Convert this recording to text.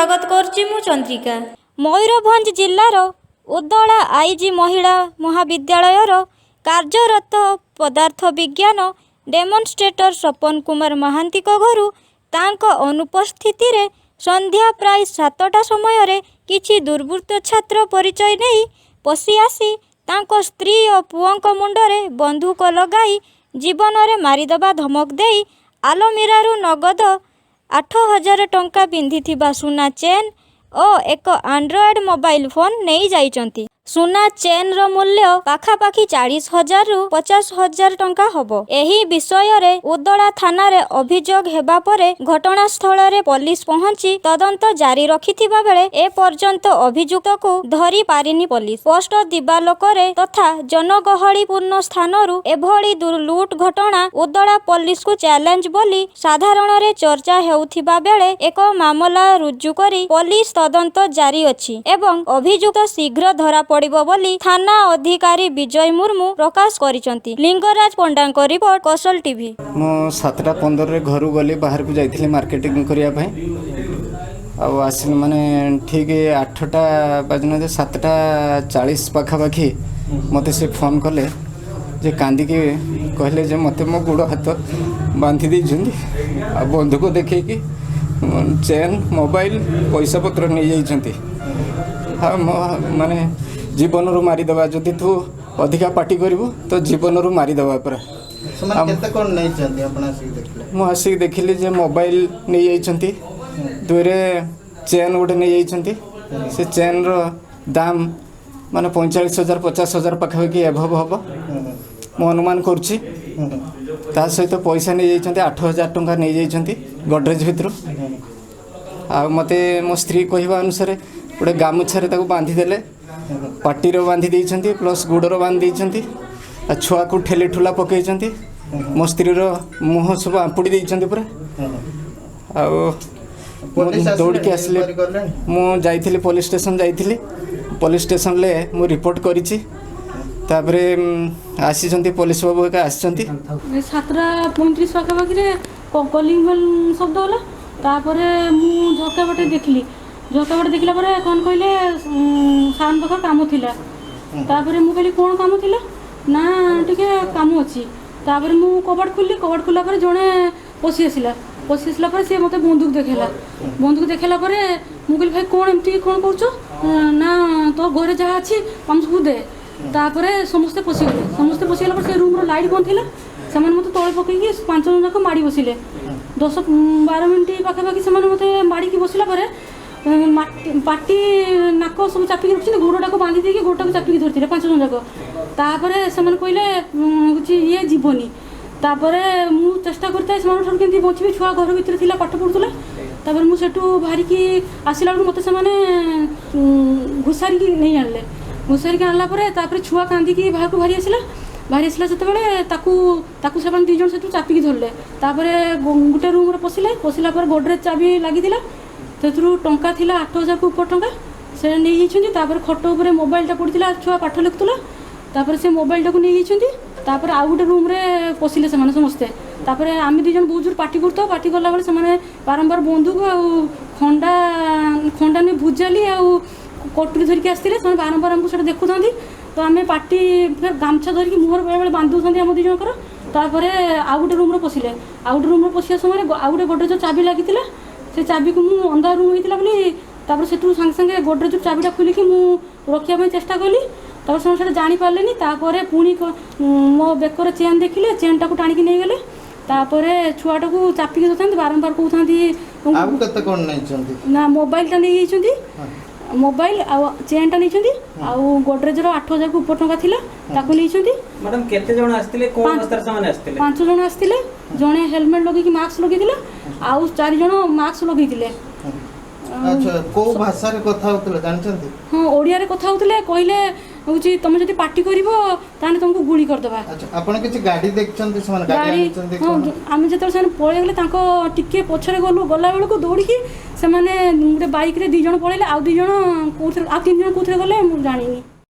स्वागत करुच्ची मु चंद्रिका। मयूरभंज जिल्लार उदला आईजी महिला महाविद्यालयर कार्यरत पदार्थ विज्ञान डेमोन्स्ट्रेटर स्वपन कुमार महांती घरु तांको अनुपस्थिति रे संध्या प्राय 7टा समय किछि दुर्वृत्त छात्र परिचय नहीं पशि आसी तांको स्त्री और पुओं मुंडरे बंदूक लगाई जीवन रे मारिदेबा धमक देई आलमीरारू नगद 8,000 टंका पिंधिथिबा सुना चेन और एक एंड्रॉयड मोबाइल फोन नहीं जाइचंती। सुना चेन रो मूल्य पाखापाखी 40,000 रु 50,000 टंका हबो। एही विषय रे उदला थाना रे अभियोग हेबा परे घटनास्थल रे पुलिस पहुंची तदंत जारी रखिथिबा बेले ए पर्यंत अभियुक्त को धरी पारिनी पुलिस। पोस्ट दिबालोक रे तथा जनगहलीपूर्ण स्थान रु एभली लूट घटना उदला पुलिस को चैलेंज बोली साधारण रे चर्चा हेउथिबा बेले एक मामला रुजु करी पुलिस तदंत जारी अछि एवं अभियुक्त शीघ्र धरा पड़िबो बोली थाना अधिकारी विजय मुर्मू प्रकाश करिसंती। लिंगराज पंडांक रिपोर्ट कौशल टीवी। मो 7:15 रे घर गली बाहर को जाइथिले मार्केटिंग करिया भाई आ आसिल माने ठीक 8टा बाजन 7:40 पाखापाखि मते से फोन कले जे कांदी के कहले जे मते मो गुड़ हाथ बांधी दी जंदी आ बंधुक देखे कि चेन मोबाइल पैसा पत्र नहीं जाइछंती। हाँ माने जीवन रू मारिदेवा जदि तू अधिका पार्टी करू तो जीवन रू मारिदेवा पूरा मु आसिक देखिली जे मोबाइल नहीं जाइछंती दुरे चेन गोटे नहीं जाइछंती से चेन रो दाम माने 45,000 50,000 पाखापाखि एभव हम मु अनुमान करुच्ची ता सहित पैसा नहीं जाइछंती 8,000 टंका नहीं जाइछंती गडरेज भितर आ मते मो स्त्री कहवा अनुसार गोटे गामुछारे ताको बांधी देले पार्टी बांधी देइछंती प्लस गुड़र बांधी देइछंती आ छुआ को ठेली ठुला पकईछंती मो स्त्री मुह सब आंपुड़ी देइछंती पूरा आ दौड़ के आसले मु जाइथिली पुलिस स्टेशन जाइथिली पुलिस स्टेशन ले मु रिपोर्ट करिछि तापरे आसीछंती पुलिस बाबू का आसीछंती 7:35 पाखापाखि रे कलिंग बेल शब्द होला तापरे मु झका बटे देखली झका बटे देखला परे कोन कहले साउंड बखर काम थिला तापरे मु कहली कोन काम थिला ना टिके काम अछि तापरे मु कबड खुला परे जणे पसी आसला परे से मते बंदूक देखेला परे मु कहली भाई कोन एमती कोन करछो ना तो घरे जहा अछि हम सब दे तापरे समस्ते पसिगले पर से रूम रो लाइट बंद थिला समान मते तळे पकई 5 जन जाक माडी बसिले 10-12 मिनिट पाखापाखि समान मते माडी की बसिला परे पाटी नाक सब चापिकी रखी गोड़टा को बांधी देकी गोड़टा को चापिकी धरती 5 जन जाक तापरे समान कहले ये जीवनी तापरे मु चेष्टा करता से केमती बचबी छुआ घर भितर थिला पाठ पढ़ुला तापरे मु सेठू बाहरी की आसिला मते से घुसारी की नहीं आनले घुसारी की आनला परे तापरे छुआ कांदी की बाहर को बाहरी आसला से ताकू से 2 जन सेठू चापिकी धरले तापरे गोटे रूम रे पसिला पर गोडरेज चाबी लागिथिला तेथुरु टंका थिला 8,000 को ऊपर टंका से नहीं जाइछंती तापर खट ऊपर मोबाइलटा पड़िथिला छुआ पाठ लिखुला तापर से मोबाइलटा को नहीं जाइछंती तापर आ गोटे रूम रे पसिले समान समस्ते तापर आमे 2 जन बहुत जोर पार्टी गला बेले से बारंबार बंदूक आ खंडा ने भुजाली आ कटुरी धरिक आसते से बारंबार आमको से देखुं तो आम पार्टी फिर गामछा धरिक मुहर बेले बांधु आम 2 जनकर तापर आ गोटे रूम पसिले आ गोटे रूम पशिया समय आ गोटे गोडरेज चाबी लगी से चाबी को मु अंधा रूम होता बोली तापर से सांगे सांगे गोडरेज चाबीटा खोलिकी मु रखा चेष्टा कली तापर से जानी पारे तापर पुणी मो बेकर चेन देखिले चेनटा को टाणी नहीं गले तापर छुआटा को चापिकी धरते बारंबार कहते ना मोबाइलटा नहीं जाइछंती मोबाइल आ चेनटा नहीं आउ गोडरेजर 8,000 को ऊपर टंका थिला ताको नहीं मैडम केते जण आस्तिले कोन अवस्था रे सामान आस्तिले 5 जण आस्तिले जणे हेलमेट लगे कि मास्क लगे आउ 4 जण मास्क लगे अच्छा को भाषा रे कथा होतले जानचंती हां ओडिया रे कथा होतले कहले होची तुम जदी पार्टी करिवो ताने तुमको गुली कर दबा। अच्छा आपण किछि गाडी देखचंती समान गाडी आनचंती कोन हम जेतर सन पळे गेले तांको टिके पछरे गला बेल को दौड़ी की से माने बाइक रे 2 जण पळेले आ 2 जण कोथरे आ 3 जण कोथरे गले मु जानिनी।